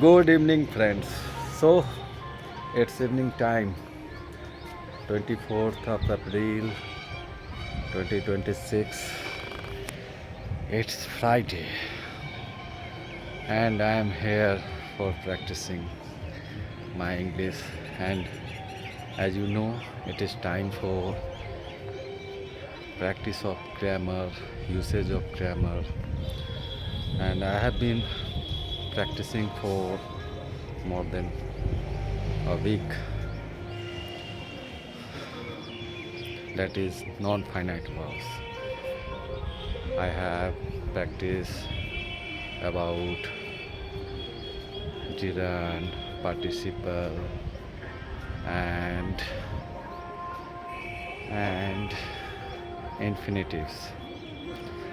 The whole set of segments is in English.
Good evening, friends. So, it's evening time, 24th of April 2026. It's Friday, and I am here for practicing my English. And as you know, it is time for practice of grammar, usage of grammar, and I have been practicing for more than a week. That is non-finite verbs. I have practiced about gerund, participle, and and infinitives.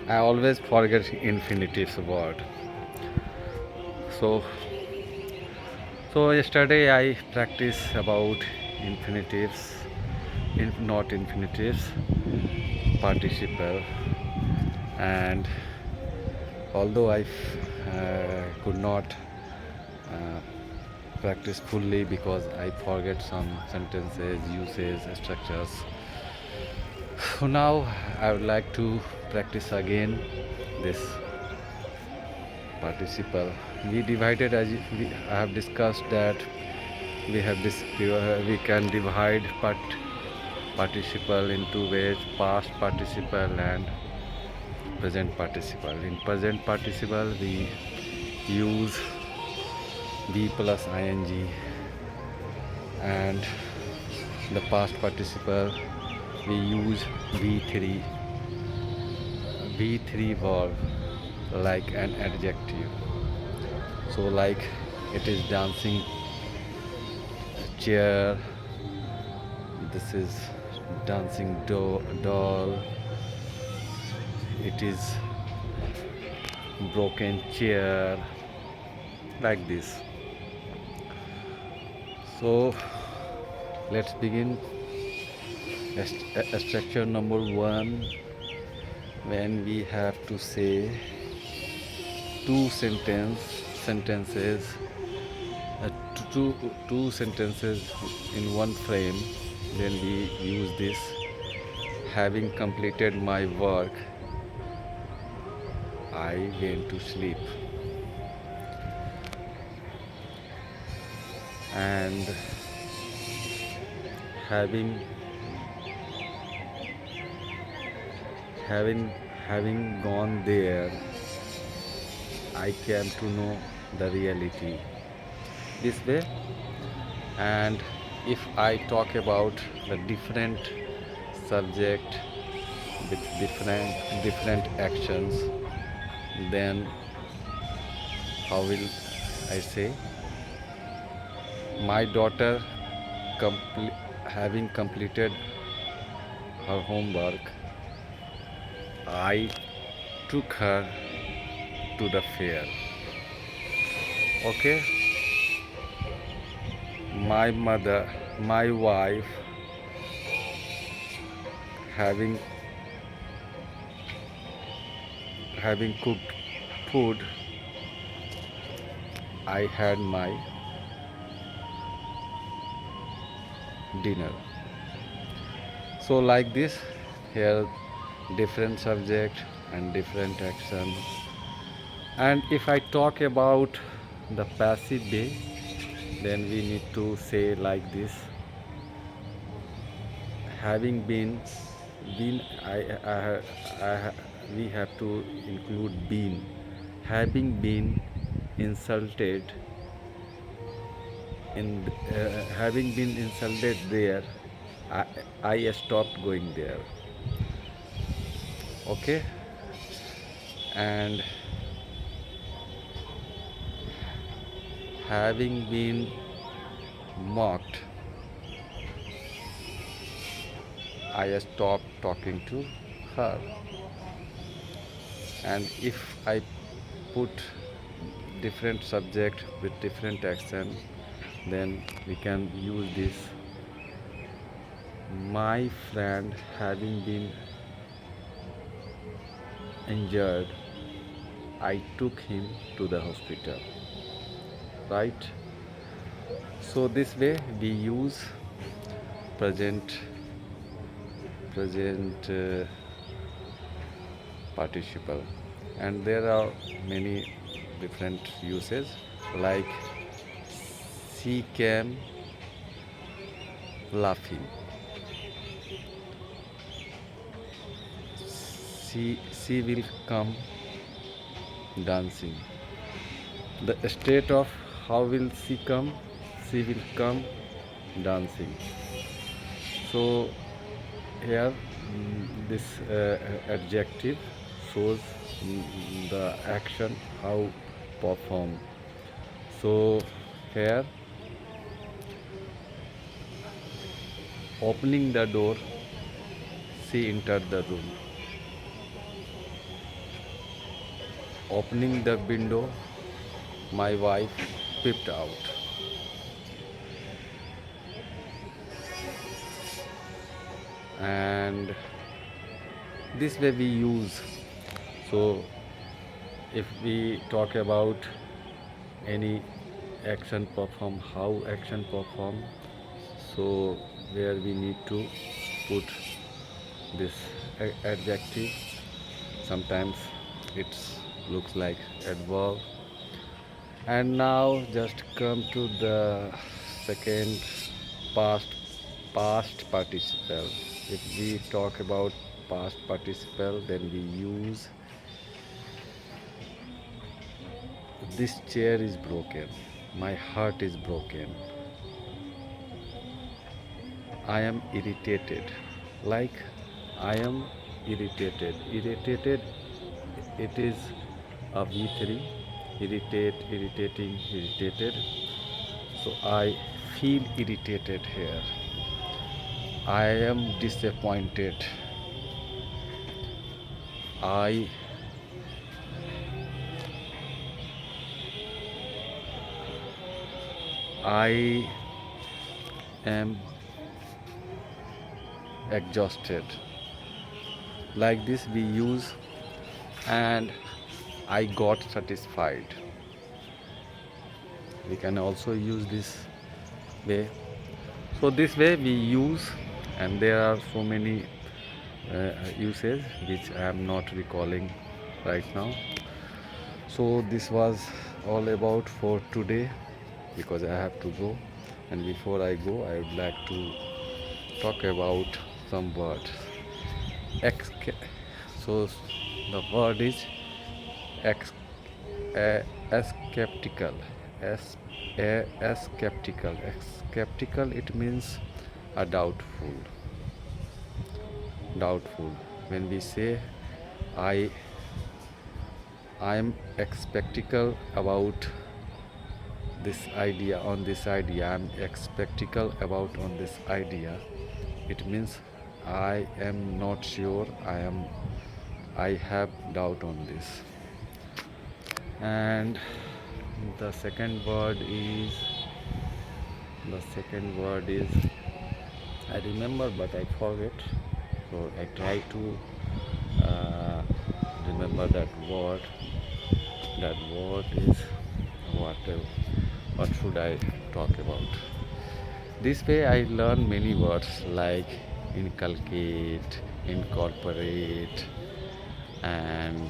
I always forget infinitives word. So yesterday I practiced about infinitives, not infinitives, participle, and although I could not uh, practice fully because I forget some sentences, uses, structures. So now I would like to practice again this participle. We divided I have discussed that we can divide participle in two ways: past participle and present participle. In present participle, we use be plus ing, and the past participle we use v3 verb like an adjective. So like it is dancing chair, this is dancing doll, it is broken chair, like this. So let's begin. Structure number one, when we have to say two sentences, uh, two sentences in one frame, then we use this: having completed my work, I went to sleep. And having having having gone there, I came to know the reality, this way. And if I talk about the different subject with different actions, then how will I say? My daughter having completed her homework, I took her to the fair. Okay, my wife having cooked food, I had my dinner. So like this, here different subject and different action. And if I talk about the passive way, then we need to say like this: having been we have to include been. Having been insulted having been insulted there, I, I stopped going there. Okay, and having been mocked, I stopped talking to her. And if I put different subject with different action, then we can use this: my friend having been injured, I took him to the hospital. right? So this way we use present present participle, and there are many different uses, like she came laughing, she will come dancing. The state of how will she come? She will come dancing. So here this adjective shows the action how perform. So here opening the door, she entered the room. Opening the window, my wife peeped out. And this way we use. So if we talk about any action perform, how action perform, so where we need to put this adjective. Sometimes it looks like adverb. And now just come to the second past participle. If we talk about past participle, then we use this chair is broken, my heart is broken, I am irritated. Like I am irritated. Irritated, it is a V3. Irritate, irritating, irritated. So I feel irritated here. I am disappointed. I am exhausted. Like this we use. And I got satisfied. We can also use this way. So this way we use, and there are so many uses which I am not recalling right now. So this was all about for today, because I have to go. And before I go, I would like to talk about some words. So the word is skeptical. Skeptical. Skeptical, it means a doubtful. Doubtful. When we say I am skeptical about this idea, on this idea, I am skeptical about on this idea, it means I am not sure, I have doubt on this. And the second word is I remember but I forget, so I try to remember that word is what should I talk about. This way I learn many words like inculcate, incorporate. And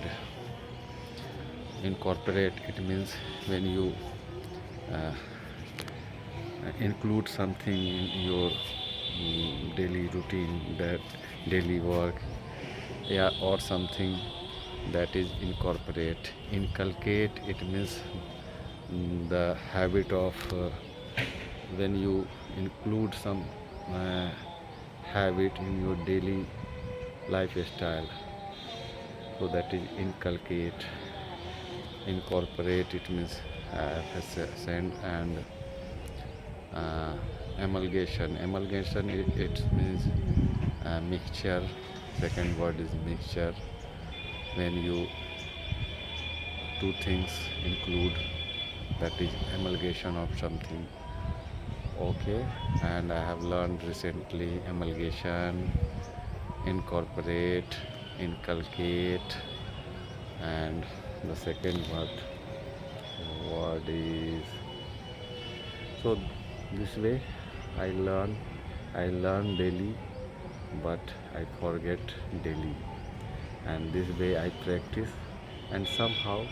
incorporate, it means when you include something in your daily routine, that daily work, yeah, or something, that is incorporate. Inculcate, it means the habit of when you include some habit in your daily lifestyle, so that is inculcate. Incorporate, it means send. And amalgamation, it means mixture. Second word is mixture, when you two things include, that is amalgamation of something. Okay. And I have learned recently amalgamation, incorporate, inculcate. And the second word is So this way I learn daily, but I forget daily, and this way I practice, and somehow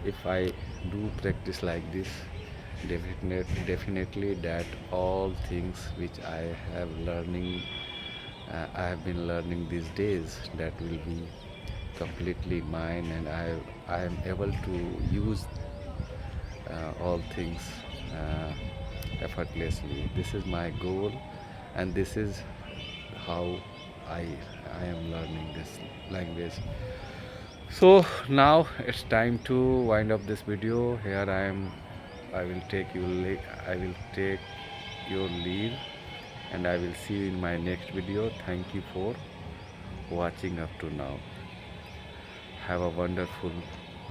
if I do practice like this, definitely that all things which I have been learning these days, that will be completely mine, and I am able to use all things uh, effortlessly. This is my goal, and this is how I I am learning this language. So now it's time to wind up this video. Here I am. I will take you. I will take your leave, and I will see you in my next video. Thank you for watching up to now. Have a wonderful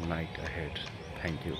night ahead. Thank you.